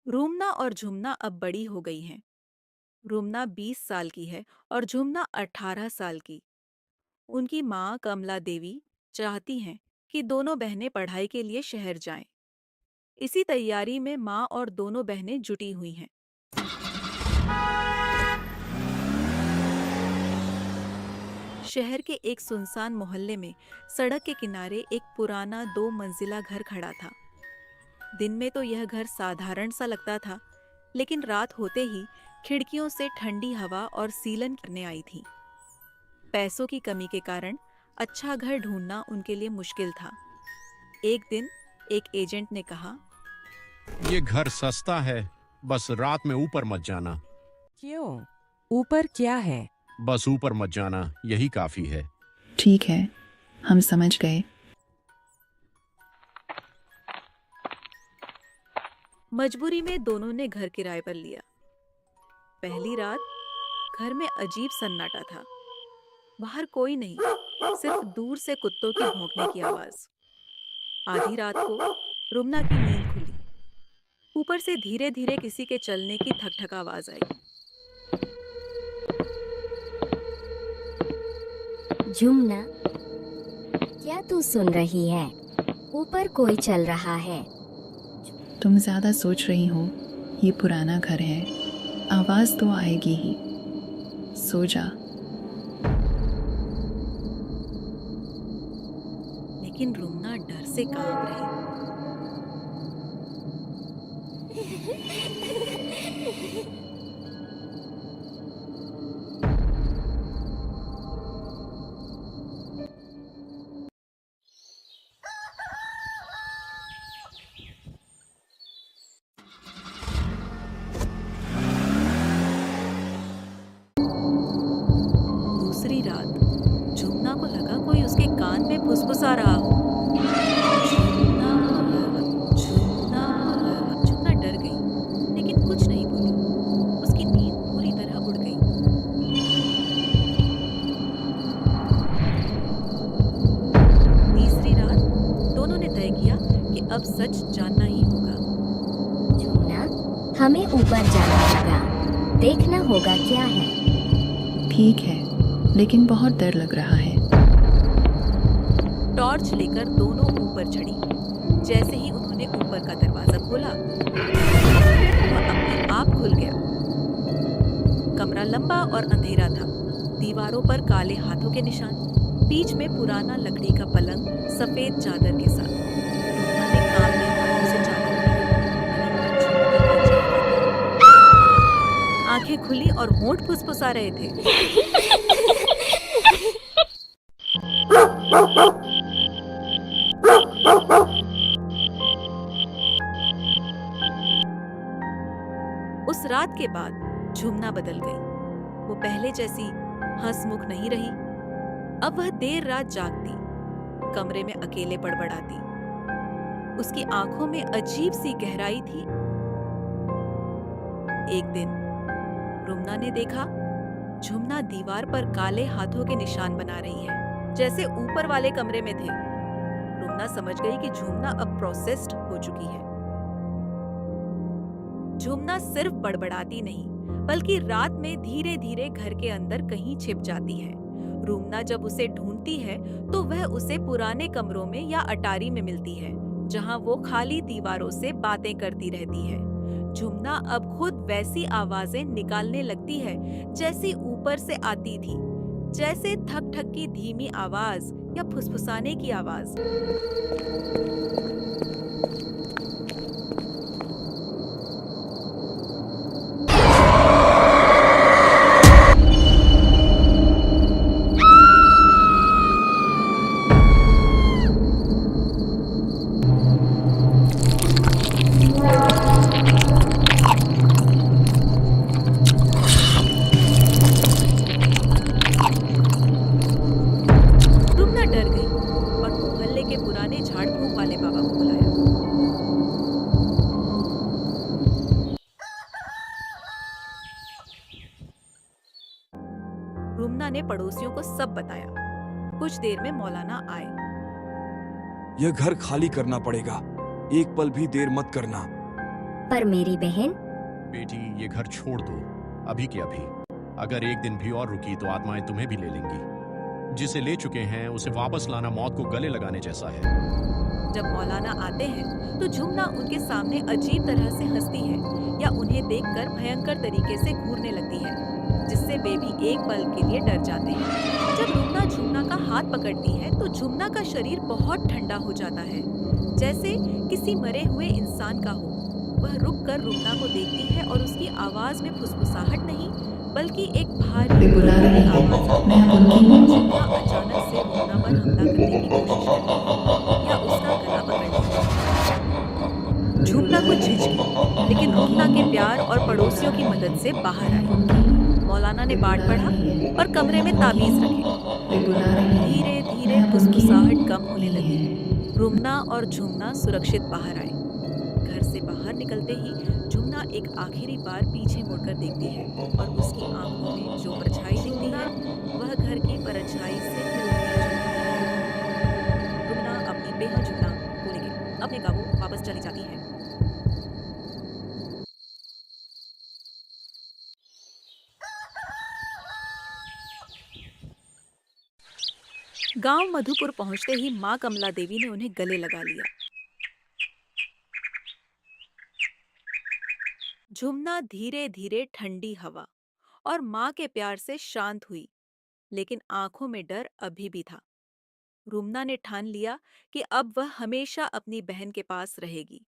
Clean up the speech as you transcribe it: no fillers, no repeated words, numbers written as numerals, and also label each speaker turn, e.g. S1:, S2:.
S1: रूमना और झुमना अब बड़ी हो गई हैं। रूमना 20 साल की है और झुमना 18 साल की। उनकी माँ कमला देवी चाहती हैं कि दोनों बहनें पढ़ाई के लिए शहर जाएं। इसी तैयारी में माँ और दोनों बहनें जुटी हुई हैं। शहर के एक सुनसान मोहल्ले में सड़क के किनारे एक पुराना 2 मंजिला घर खड़ा था। दिन में तो यह घर साधारण सा लगता था, लेकिन रात होते ही खिड़कियों से ठंडी हवा और सीलन करने आई थी। पैसों की कमी के कारण अच्छा घर ढूंढना उनके लिए मुश्किल था। एक दिन एक एजेंट ने कहा,
S2: ये घर सस्ता है, बस रात में ऊपर मत जाना।
S3: क्यों? ऊपर क्या है?
S2: बस ऊपर मत जाना, यही काफी है।
S4: ठीक है, हम समझ गए।
S1: मजबूरी में दोनों ने घर किराए पर लिया। पहली रात घर में अजीब सन्नाटा था। बाहर कोई नहीं, सिर्फ दूर से कुत्तों की भौंकने की आवाज। आधी रात को रुमना की नींद खुली। ऊपर से धीरे धीरे किसी के चलने की थक आवाज आई।
S5: झुमना, क्या तू सुन रही है? ऊपर कोई चल रहा है।
S4: तुम ज्यादा सोच रही हो। ये पुराना घर है, आवाज तो आएगी ही। सो जा।
S1: लेकिन रुमना डर से कांप रही। दूसरी रात झुमना को लगा कोई उसके कान में फुसफुसा रहा हो। झुमना डर गई, लेकिन कुछ नहीं बोली। उसकी नींद पूरी तरह उड़ गई। तीसरी रात दोनों ने तय किया कि अब सच जानना ही होगा।
S5: झुमना, हमें ऊपर जाना होगा। देखना होगा क्या है।
S4: ठीक है, लेकिन बहुत डर लग रहा है।
S1: टॉर्च लेकर दोनों ऊपर चढ़ी। जैसे ही उन्होंने ऊपर का दरवाजा खोला, वह अपने आप खुल गया। कमरा लंबा और अंधेरा था। दीवारों पर काले हाथों के निशान। बीच में पुराना लकड़ी का पलंग सफेद चादर के साथ। रुमना ने कांपते हाथों से चादर उठाई। पलंग पर झुमना का चेहरा था। आंखें खुली और होंठ फुसफुसा रहे थे। उस रात के बाद झुमना बदल गई। वो पहले जैसी हंसमुख नहीं रही। अब वह देर रात जागती, कमरे में अकेले बड़बड़ाती। उसकी आंखों में अजीब सी गहराई थी। एक दिन रुमना ने देखा, झुमना दीवार पर काले हाथों के निशान बना रही है, जैसे ऊपर वाले कमरे में थे। रुमना समझ गई कि झुमना अब प्रोसेस्ड हो चुकी है। झुमना सिर्फ बड़बड़ाती नहीं, बल्कि रात में धीरे धीरे घर के अंदर कहीं छिप जाती है। रुमना जब उसे ढूंढती है तो वह उसे पुराने कमरों में या अटारी में मिलती है, जहां वो खाली दीवारों से बातें करती रहती है। झुमना अब खुद वैसी आवाजें निकालने लगती है जैसी ऊपर से आती थी, जैसे थक थक की धीमी आवाज या फुसफुसाने की आवाज। रुमना डर गई और मोहल्ले के पुराने झाड़ फूक वाले बाबा को बुलाया। रुमना ने पड़ोसियों को सब बताया। कुछ देर में मौलाना आए।
S6: यह घर खाली करना पड़ेगा। एक पल भी देर मत करना।
S5: पर मेरी बहन?
S2: बेटी, ये घर छोड़ दो, अभी के अभी। अगर एक दिन भी और रुकी तो आत्माएं तुम्हें भी ले लेंगी। जिसे ले चुके हैं उसे वापस लाना मौत को गले लगाने जैसा है।
S1: जब मौलाना आते हैं तो झुमना उनके सामने अजीब तरह से हंसती है या उन्हें देखकर भयंकर तरीके से घूरने लगती है, जिससे वे भी एक पल के लिए डर जाते हैं। जब रुमना झुमना का हाथ पकड़ती है तो झुमना का शरीर बहुत ठंडा हो जाता है, जैसे किसी मरे हुए इंसान का हो। वह रुक कर रुमना को देखती है और उसकी आवाज में फुसफुसाहट नहीं बल्कि एक भारी
S4: वे बुला रहे हैं, मैं उनकी हूँ।
S1: झुमना अचानक से रुमना पर हमला करने की कोशिश करती है या उसका गला पकड़ लेती है। झुमना कुछ झिझकी, लेकिन रुमना के प्यार और पड़ोसियों की मदद से बाहर आई। मौलाना ने बाट पढ़ा और कमरे में ताबीज रखे।
S4: वे बुला रहे हैं,
S1: धीरे धीरे फुसफुसाहट कम होने लगी। रुमना और झुमना सुरक्षित बाहर आए। घर से बाहर निकलते ही झुमना एक आखिरी बार पीछे मुड़कर देखती है और उसकी आंखों में जो परछाई दिखती है वह घर की परछाई से मिलती है। रुमना अपनी बेहद झुमना भूल के अपने काबू वापस चली जाती है। गांव मधुपुर पहुंचते ही माँ कमला देवी ने उन्हें गले लगा लिया। झुमना धीरे धीरे ठंडी हवा और माँ के प्यार से शांत हुई, लेकिन आंखों में डर अभी भी था। रुमना ने ठान लिया कि अब वह हमेशा अपनी बहन के पास रहेगी।